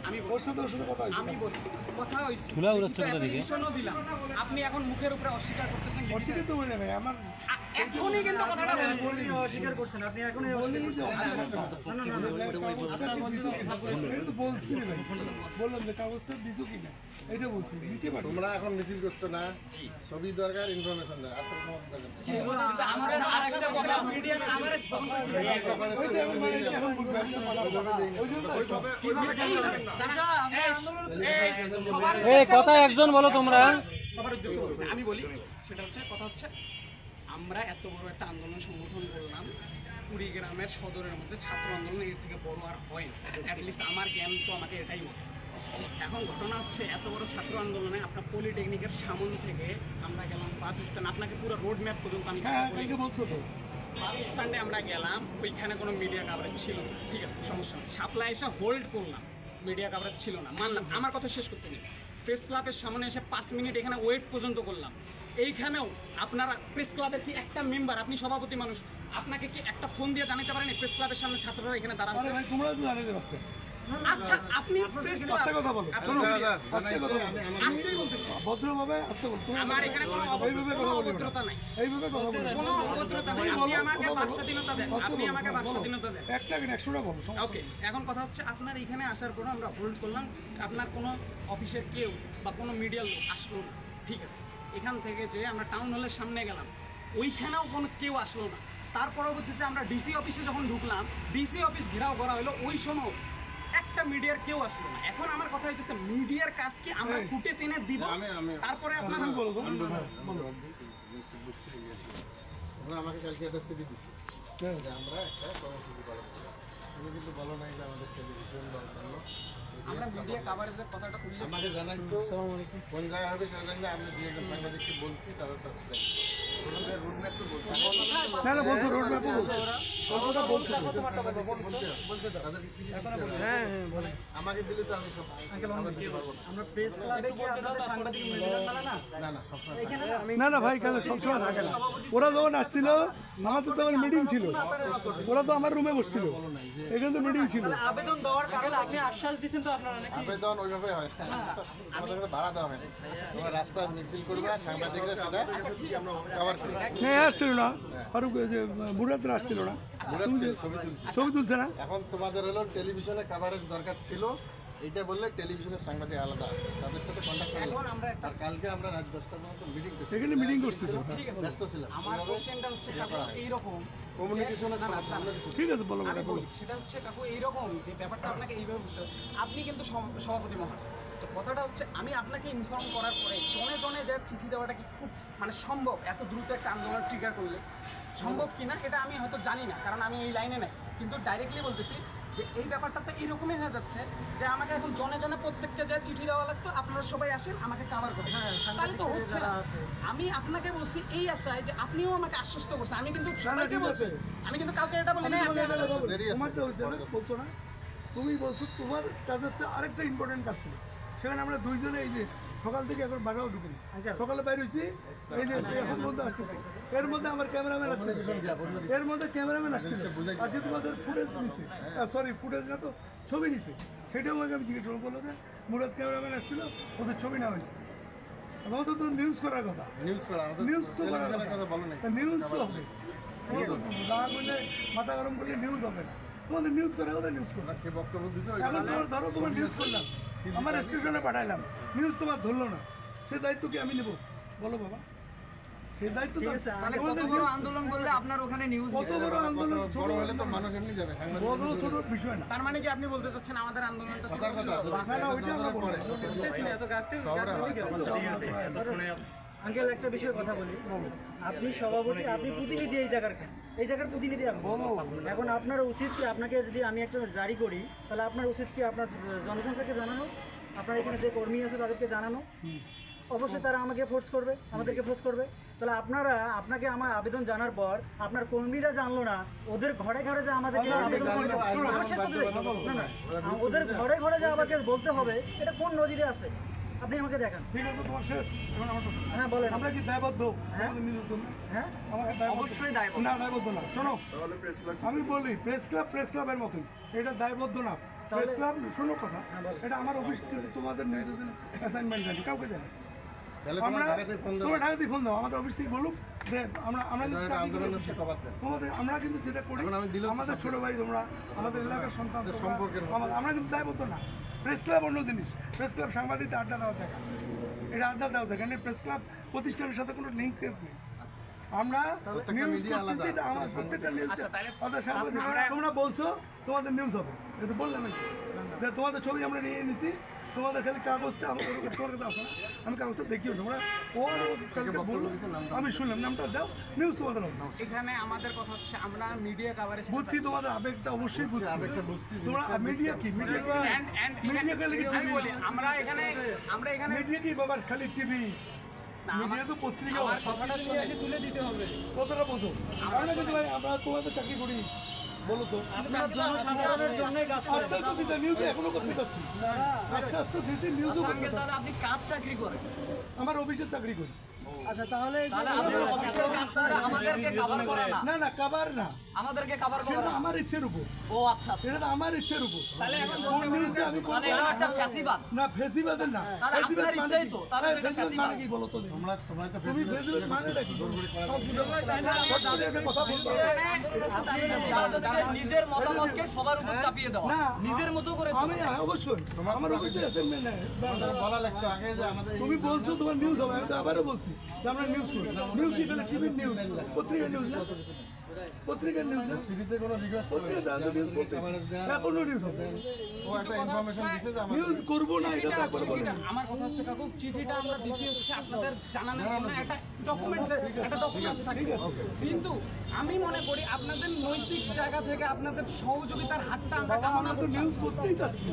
আমি বলি কথা হইছে দিলাম, আপনি এখন মুখের উপরে অস্বীকার করতেছেন। অস্বীকার তো বলে ভাই আমার এখনই কিন্তু কথাটা বলি অস্বীকার করছেন আপনি এখনই বলছি ভাই, বললাম যে কাগজটা দিছো কিনা এটা বলছি, দিতে পারো। তোমরা এখন মিছিল করছো না, ছবি দরকার, ইনফরমেশন দরকার, আর কোনো দরকার নেই। আমাদের আরেকটা কথা মিডিয়া কভারেজ কখন করেছিল এখন বুঝবে কথা একজন বলো তোমরা সবার উদ্দেশ্য বলছি, আমি বলি সেটা হচ্ছে কথা হচ্ছে আমরা এত বড় একটা আন্দোলন সংগঠন করলাম কুড়িগ্রামের সদরের মধ্যে, ছাত্র আন্দোলন এর থেকে বড় আর হয় না, অ্যাটলিস্ট আমার জ্ঞান তো আমাকে এটাই বলে। এখন ঘটনা হচ্ছে এত বড় ছাত্র আন্দোলনে আপনার পলিটেকনিকের সামনে থেকে আমরা গেলাম বাস স্ট্যান্ড, আপনাকে পুরো রোড ম্যাপ পর্যন্ত আমি বলছো তো বাস স্ট্যান্ডে আমরা গেলাম, ওইখানে কোনো মিডিয়া কাভারেজ ছিল না, ঠিক আছে সমস্যা নেই। সাপ্লাই এসে হোল্ড করলাম, মিডিয়া কাভারেজ ছিল না, মানলাম, আমার কথা শেষ করতে নেই। প্রেস ক্লাবের সামনে এসে 5 মিনিট এখানে ওয়েট পর্যন্ত করলাম। এইখানেও আপনারা প্রেস ক্লাবের কি একটা মেম্বার, আপনি সভাপতি মানুষ, আপনাকে কি একটা ফোন দিয়ে জানাতে পারেন প্রেস ক্লাবের সামনে ছাত্ররা এখানে দাঁড়াচ্ছে? ভাই তোমরা তো জানাতে পারতে। আচ্ছা আপনি প্রেস ক্লাব কথা বলো, আসতেই বলতেছি ভদ্রভাবে আসতে বলো। আমার এখানে কোনো অভদ্রতা নাই, এইভাবে কথা বলো, কোনো অভদ্রতা নাই। আপনি আমাকে বাকস্বাধীনতা দেন, আপনি আমাকে বাকস্বাধীনতা দেন। একটা কি 100টা বলো। ওকে, এখন কথা হচ্ছে আপনার এখানে আসার পর আমরা হোল্ড করলাম, আপনার কোনো অফিসের কেউ বা কোনো মিডিয়ার লোক আসলো না, ঠিক আছে। এখান থেকে যে আমরা টাউন হলের সামনে গেলাম, ওইখানেও কোনো কেউ আসলো না। তার পরবর্তীতে আমরা ডিসি অফিসে যখন ঢুকলাম, ডিসি অফিস ঘেরাও করা হলো, ওই সময় একটা মিডিয়ার কেউ আসলো না। এখন আমার কথা হইতেছে মিডিয়ার কাজ কি আমরা ফুটেজ এনে দিব, তারপরে আপনারা বলো। আমাকে কালকে একটা সিডি দিছি যে আমরা একটা কর্মসূচি পালন করব। তুমি কিন্তু বলো না এটা আমাদের টেলিভিশন বা অন্যান্য আমরা মিডিয়া কভারেজের কথাটা বলি, আমাকে জানাইছো। আসসালামু আলাইকুম। কোন জায়গা হবে সেটা জানি না, আমি দুই একজন সাংবাদিককে বলছি, তারা তো রোড ম্যাপ তো বলছি না বলছো, রোড ম্যাপ বলছো, আমাকে দিলে তো আমি সব দিতে পারবো না। আমরা প্রেস ক্লাবে কি আপনাদের সাংবাদিক মিলনমেলা না? না না সবসময় না ভাই কেন সবসময় থাকে না। ওরা যখন আসছিল আমাদের তখন মিটিং ছিল, ওরা তো আমার রুমে বসছিল, এখানে তো মিটিং ছিল। আবেদন দেওয়ার কারণে আপনি আশ্বাস দিচ্ছেন তো আপনারা নাকি? আবেদন ওইভাবে হয় না, আমাদের ভাড়া দেওয়া হয় না। তোমরা রাস্তায় মিছিল করবে, সাংবাদিকরা সেটা কভার করবে। আসছিল না ফারুক, যে বুড়াতরা আসছিল না, ছবি তুলছে না। এখন তোমাদের হলো টেলিভিশনে কভারেজ দরকার ছিল, এইটা বললে টেলিভিশনের সাংবাদিক আলাদা আছে, তাদের সাথে কন্ট্যাক্ট করলাম। আর কালকে আমরা রাত 10টা পর্যন্ত মিটিং করছি, এখানে মিটিং করতেছি, ব্যস্ত ছিলাম। আমার কোশ্চেনটা হচ্ছে কাকু এইরকম কমিউনিকেশনের সমস্যা, ঠিক আছে বলো। সেটা হচ্ছে কাকু এইরকম যে ব্যাপারটা আপনাকে এইভাবে বুঝতে হবে। আপনি কিন্তু সভাপতি মহোদয়, তো কথাটা হচ্ছে আমি আপনাকে ইনফর্ম করার পরে জনে জনে যে চিঠি দেওয়াটা কি খুব মানে সম্ভব? এত দ্রুত একটা আন্দোলন ট্রিগার করলে সম্ভব কিনা এটা আমি হয়তো জানি না, কারণ আমি এই লাইনে নাই, কিন্তু ডাইরেক্টলি বলতেছি যে এই ব্যাপারটা তো এইরকমই হয়ে যাচ্ছে যে আমাকে এখন জনে জনে প্রত্যেককে যে চিঠি দেওয়া লাগতো, আপনারা সবাই আসেন আমাকে কাভার করেন, তাহলে তো হচ্ছে না। আমি আপনাকে বলছি এই আশায় যে আপনিও আমাকে আশ্বস্ত করছেন, আমি কিন্তু সবাইকে বলছি, আমি কিন্তু কাউকে এটা বলি না। বলছো না, তুমি বলছো তোমার কাজ হচ্ছে আরেকটা ইম্পর্টেন্ট কাজ ছিল, সেখানে আমরা দুইজনে এই যে সকাল থেকে এখন বাসাও ঢুকিনি, সকালে বাইরে হয়েছি, এই যে এখন মধ্যে আসতেছি, এর মধ্যে আমার ক্যামেরাম্যান আসছে, এর মধ্যে ক্যামেরাম্যান আসছিল, আসে তোমাদের ফুটেজ নিছে, সরি ফুটেজ না তো ছবি নিছে, সেটাও আমাকে আমি জিজ্ঞেস করবো, বললো যে মুরাদ ক্যামেরাম্যান আসছিল, ওদের ছবি নেওয়া হয়েছে। আমাদের তো নিউজ করার কথা, নিউজ তো করার কথা, নিউজ তো হবে, রাগ হলে মাথা গরম করলে নিউজ হবে না, তোমাদের নিউজ করার কথা নিউজ করো। বক্তব্য দিচ্ছে, এখন ধরো তোমার নিউজ করলাম, আমার স্টেশনে পাঠাইলাম, নিউজ তোমার ধরলো না, সে দায়িত্ব কি আমি নেবো? বলো বাবা, সেই দায়িত্ব আন্দোলন করলে আপনার ওখানে নিউজ, কত বড় আন্দোলন, বড় হলে তো মানুষ এমনি যাবে, বড় ছোট বিষয় না। তার মানে কি আপনি বলতে চাচ্ছেন আমাদের আন্দোলনটা ছোট ছিল? আঙ্কেল একটা বিষয়ে কথা বলি, আপনি সভাপতি, আপনি প্রতিনিধি এই জায়গার প্রতিনিধি আপনি। এখন আপনার উচিত কি, আপনাকে যদি আমি একটা জারি করি তাহলে আপনার উচিত কি আপনার জনসংখ্যাকে জানানো, আপনার এখানে যে কর্মী আছে তাদেরকে জানানো, অবশ্যই তারা আমাকে ফোর্স করবে, আমাদেরকে ফোর্স করবে। তাহলে আপনাকে আমার আবেদন জানার পর আপনার কর্মীরা জানলো না, ওদের ঘরে ঘরে যে আমাদেরকে আবেদন করতে, ওদের ঘরে ঘরে যে আমাকে বলতে হবে, এটা কোন নজিরে আছে? আপনি আমাকে দেখান। ঠিক আছে, তোমার শেষ। হ্যাঁ বলেন। আমরা কি দায়বদ্ধ? হ্যাঁ অবশ্যই দায়বদ্ধ। না, দায়বদ্ধ না। শোনো, আমি বলি প্রেস ক্লাবের মতোই, এটা দায়বদ্ধ না। তাহলে প্রেস ক্লাব শোনো কথা, হ্যাঁ, বলো। এটা আমার অফিস কিন্তু তোমাদের নিউজের জন্য অ্যাসাইনমেন্ট দেয়নি, কাউকে দেয়নি। তাহলে আমরা তোমরা ঢাকাতে ফোন দাও। তোমরা ঢাকাতেই ফোন দাও, আমাদের অফিস থেকে বলুক যে আমরা কিন্তু এটা চাকরি আন্দোলন করি। হচ্ছে কবাদ দেন। তোমাদের আমরা কিন্তু যেটা করি, এখন আমি দিলেও তো আমাদের ছোট ভাই তোমরা, আমাদের এলাকার সন্তান এটা তোমরা, সম্পর্কের মতো। আমরা কিন্তু দায়বদ্ধ না। প্রেস ক্লাব অন্য জিনিস, প্রেস ক্লাব সাংবাদিকদের আড্ডা দেওয়া জায়গা, এটা আড্ডা দেওয়া জায়গা, প্রেস ক্লাব প্রতিষ্ঠানের সাথে কোনো লিঙ্কেজ নেই। আমরা প্রত্যেকটা নিউজ মিডিয়া করতেছি, আলাদা। এটা আমার প্রত্যেকটা নিউজ আচ্ছা, তাহলে সাংবাদিক। আমরা- তোমরা বলছো তোমাদের নিউজ হবে, এটা বললাম নাকি? যে তোমাদের ছবি আমরা নিয়ে নিচ্ছি, তোমাদের খালি কাগজটা তোমার কাছে আসে না, আমি কাগজটা দেখিও না, তোমরা কালকে বক্তব্য বললো, দিয়েছে, নামটা আমি শুনলাম, নামটা দাও, নিউজ তোমাদের হবে। এখানে আমাদের কথা হচ্ছে আমরা মিডিয়া কাভারেজ বুঝছি তোমাদের আবেগটা, অবশ্যই বুঝছি আবেগটা বুঝছি, তোমরা জিনিসটা মিডিয়া কি, মিডিয়া কি, মিডিয়া গেলে কি আমি বলি আমরা এখানে মিডিয়া কি বাবার খালি টিভি, না, মিডিয়া তো পত্রিকা, আমার কথাটা শুনে তুলে দিতে হবে। কতটা বোঝো? আমরা কিন্তু ভাই আমরা তোমাদের চাকরি করি, বলো তো। আপনার জনসাধারণের জন্যই কাজ করেন। আশ্বাস তো দিতে, নিউজ এখনো করতে যাচ্ছি, আশ্বাস তো দিতে, নিউজও করতে যাচ্ছি। আপনি কাজ চাকরি করেন আমার অফিসে চাকরি করি। আচ্ছা তাহলে আপনার অফিসের কাজ তাহলে আমাদেরকে কভার করে না না না, কাবার না, আমাদেরকে কভার করে সেটা না আমার ইচ্ছের উপর, ও আচ্ছা এটা তো আমার ইচ্ছের উপর। তাহলে এখন কোন নিউজটা আমি তাহলে করবো এটা একটা ফ্যাসিবাদ না, ফেসিবাদের না, তাহলে ফেসিবাদ আপনার মানে ইচ্ছাই কি? তো, তাহলে এই এটা ফেসিবাদ ফ্যাসিবাদ। মানে কি বলো তো দেখি? তোমরা তো তুমি ফেসিবাদ মানেটা কি? সব বুঝো ভাই, তাই না? একটা কথা বলবো। ফ্যাসিবাদ হচ্ছে নিজের মতামতকে সবার উপর চাপিয়ে দেওয়া না, নিজের মতো করে আমি অবশ্যই তোমার আমার অফিসে অ্যাসাইনমেন্ট নেয়। বলা লাগতো আগে যে আমাদের এই- তুমি বলছো তোমার নিউজ হবে, আমি তো আবারও বলছি যে আমরা নিউজ করি। নিউজ কি তাহলে টিভির নিউজ, পত্রিকার নিউজ না, পত্রিকার নিউজ না, টিভিতে কোনো রিকোয়েস্ট করে পত্রিকা দেওয়া নিউজ করতে এখনো নিউজ হবে। ও একটা ইনফরমেশন দিছে যে আমাদের নিউজ করবো না, এটা তো একবার বলবো। চিঠিটা আমার কথা হচ্ছে কাকু চিঠিটা আমরা দিছি হচ্ছে আপনাদের জানানোর জন্য একটা ডকুমেন্টস থাকে কিন্তু আমি মনে করি আপনাদের নৈতিক জায়গা থেকে আপনাদের সহযোগিতার হাতটা আমরা বাবা, কামনা আমরা তো করতাম নিউজ করতেই চাচ্ছি।